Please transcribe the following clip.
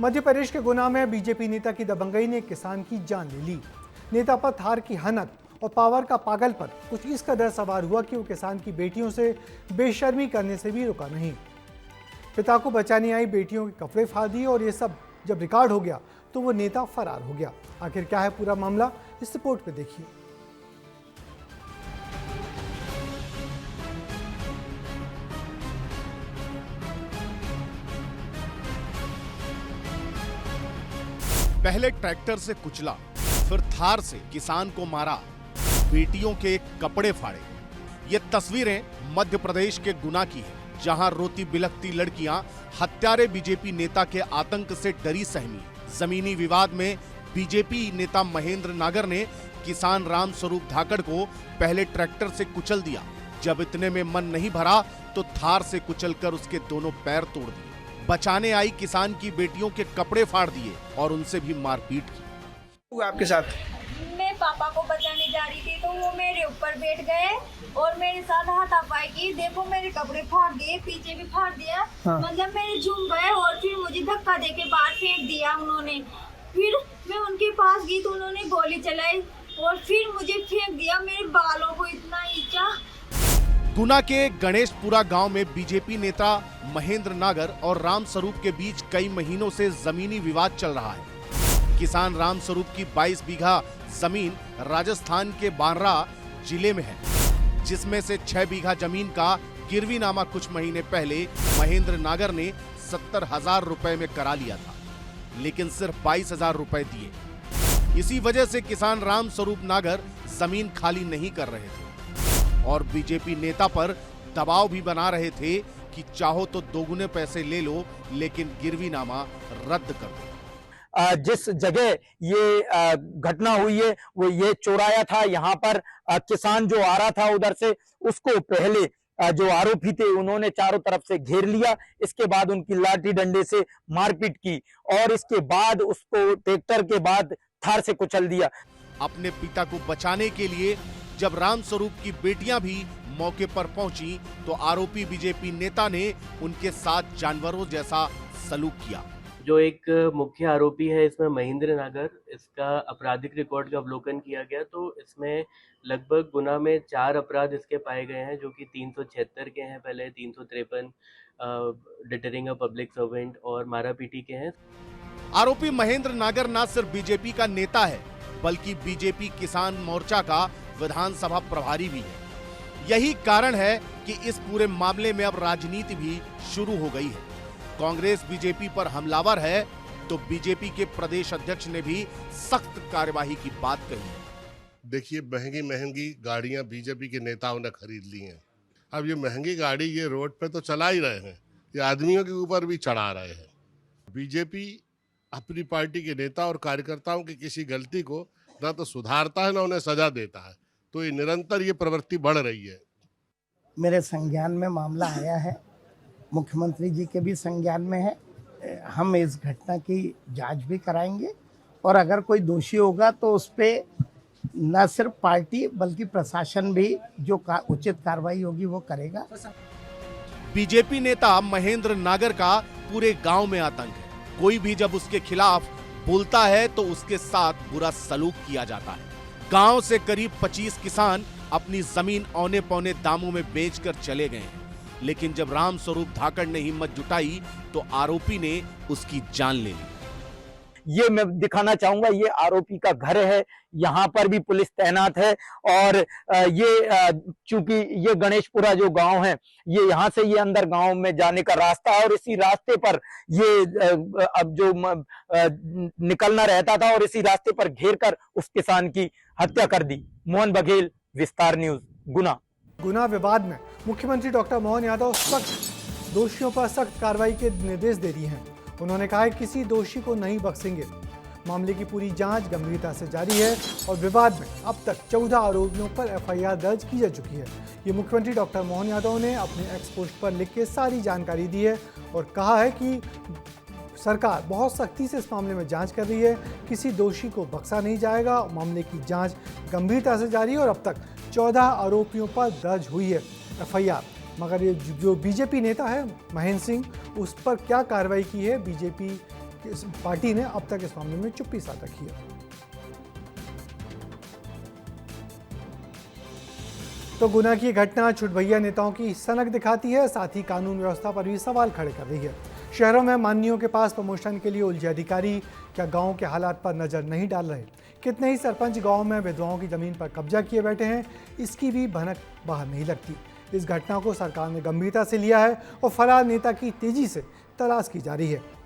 मध्य प्रदेश के गुना में बीजेपी नेता की दबंगई ने किसान की जान ले ली। नेता पर थार की हनक और पावर का पागलपन कुछ इस कदर सवार हुआ कि वो किसान की बेटियों से बेशर्मी करने से भी रुका नहीं। पिता को बचाने आई बेटियों के कपड़े फाड़ दिए और ये सब जब रिकॉर्ड हो गया तो वो नेता फरार हो गया। आखिर क्या है पूरा मामला, इस रिपोर्ट में देखिए। पहले ट्रैक्टर से कुचला, फिर थार से किसान को मारा, बेटियों के कपड़े फाड़े। ये तस्वीरें मध्य प्रदेश के गुना की है, जहां रोती बिलखती लड़कियां हत्यारे बीजेपी नेता के आतंक से डरी सहमी। जमीनी विवाद में बीजेपी नेता महेंद्र नागर ने किसान राम स्वरूप धाकड़ को पहले ट्रैक्टर से कुचल दिया। जब इतने में मन नहीं भरा तो थार से कुचलकर उसके दोनों पैर तोड़ दिए। बचाने आई किसान की बेटियों के कपड़े फाड़ दिए और उनसे भी मारपीट की। आपके साथ मैं पापा को बचाने जा रही थी तो वो मेरे ऊपर बैठ गए और मेरे साथ हाथापाई की। देखो मेरे कपड़े फाड़ दिए, पीछे भी फाड़ दिया। हाँ। मतलब मेरे झूम गए और फिर मुझे धक्का देके बाहर फेंक दिया उन्होंने। फिर मैं उनके पास गई तो उन्होंने गोली चलाई और फिर मुझे फेंक दिया। मेरे बालों को इतना ईंचा। गुना के गणेशपुरा गांव में बीजेपी नेता महेंद्र नागर और राम स्वरूप के बीच कई महीनों से जमीनी विवाद चल रहा है। किसान राम स्वरूप की 22 बीघा जमीन राजस्थान के बांद्रा जिले में है, जिसमें से 6 बीघा जमीन का गिरवीनामा कुछ महीने पहले महेंद्र नागर ने 70,000 रुपए में करा लिया था, लेकिन सिर्फ 22,000 रुपए दिए। इसी वजह से किसान राम स्वरूप नागर जमीन खाली नहीं कर रहे थे और बीजेपी नेता पर दबाव भी बना रहे थे कि चाहो तो दोगुने पैसे ले लो, लेकिन गिरवीनामा रद्द कर दो। जिस जगह ये घटना हुई है वो ये चौराया था। यहाँ पर किसान जो आ रहा था उधर से, उसको पहले जो आरोपी थे उन्होंने चारों तरफ से घेर लिया। इसके बाद उनकी लाठी डंडे से मारपीट की और इसके बाद उसको ट्रैक्टर के बाद थार से कुचल दिया। अपने पिता को बचाने के लिए जब राम स्वरूप की बेटियां भी मौके पर पहुंची तो आरोपी बीजेपी नेता ने उनके साथ जानवरों जैसा सलूक किया। जो एक मुख्य आरोपी है इसमें महेंद्र नागर, इसका आपराधिक रिकॉर्ड का अवलोकन किया गया तो इसमें लगभग गुना में 4 अपराध इसके पाए गए हैं, जो कि 376 के हैं, पहले 353 डिटरिंग अ पब्लिक सर्वेंट और मारापीटी के हैं। आरोपी महेंद्र नागर न सिर्फ बीजेपी का नेता है बल्कि बीजेपी किसान मोर्चा का विधानसभा प्रभारी भी है। यही कारण है कि इस पूरे मामले में अब राजनीति भी शुरू हो गई है। कांग्रेस बीजेपी पर हमलावर है तो बीजेपी के प्रदेश अध्यक्ष ने भी सख्त कार्यवाही की बात कही है। देखिए, महंगी महंगी गाड़ियां बीजेपी के नेताओं ने खरीद ली हैं। अब ये महंगी गाड़ी ये रोड पे तो चला ही रहे हैं, ये आदमियों के ऊपर भी चढ़ा रहे हैं। बीजेपी अपनी पार्टी के नेता और कार्यकर्ताओं की किसी गलती को ना तो सुधारता है ना उन्हें सजा देता है, तो ये निरंतर ये प्रवृत्ति बढ़ रही है। मेरे संज्ञान में मामला आया है, मुख्यमंत्री जी के भी संज्ञान में है। हम इस घटना की जांच भी कराएंगे और अगर कोई दोषी होगा तो उस पे न सिर्फ पार्टी बल्कि प्रशासन भी जो उचित कार्रवाई होगी वो करेगा। बीजेपी नेता महेंद्र नागर का पूरे गांव में आतंक है। कोई भी जब उसके खिलाफ बोलता है तो उसके साथ बुरा सलूक किया जाता है। गांव से करीब 25 किसान अपनी जमीन औने पौने दामों में बेचकर चले गए हैं, लेकिन जब राम स्वरूप धाकड़ ने हिम्मत जुटाई तो आरोपी ने उसकी जान ले ली। ये मैं दिखाना चाहूंगा, ये आरोपी का घर है, यहाँ पर भी पुलिस तैनात है और ये चूंकि ये गणेशपुरा जो गांव है, ये यहाँ से ये अंदर गांव में जाने का रास्ता है और इसी रास्ते पर ये अब जो निकलना रहता था और इसी रास्ते पर घेर कर उस किसान की हत्या कर दी। मोहन बघेल, विस्तार न्यूज, गुना। गुना विवाद में मुख्यमंत्री डॉक्टर मोहन यादव सख्त दोषियों पर सख्त कार्रवाई के निर्देश दे दिए हैं। उन्होंने कहा है किसी दोषी को नहीं बख्शेंगे। मामले की पूरी जांच गंभीरता से जारी है और विवाद में अब तक 14 आरोपियों पर एफआईआर दर्ज की जा चुकी है। ये मुख्यमंत्री डॉक्टर मोहन यादव ने अपने एक्स पोस्ट पर लिख के सारी जानकारी दी है और कहा है कि सरकार बहुत सख्ती से इस मामले में जांच कर रही है, किसी दोषी को बख्शा नहीं जाएगा। मामले की जांच गंभीरता से जारी है और अब तक 14 आरोपियों पर दर्ज हुई है एफआईआर। मगर ये जो बीजेपी नेता है महेंद्र सिंह, उस पर क्या कार्रवाई की है बीजेपी इस पार्टी ने अब तक इस मामले में चुप्पी साध रखी है। तो गुना की घटना छुटभैया नेताओं की सनक दिखाती है, साथ ही कानून व्यवस्था पर भी सवाल खड़े कर रही है। शहरों में माननीयों के पास प्रमोशन के लिए उलझे अधिकारी क्या गांव के हालात पर नजर नहीं डाल रहे? कितने ही सरपंच गांव में विधवाओं की जमीन पर कब्जा किए बैठे हैं, इसकी भी भनक बाहर नहीं लगती। इस घटना को सरकार ने गंभीरता से लिया है और फरार नेता की तेजी से तलाश की जा रही है।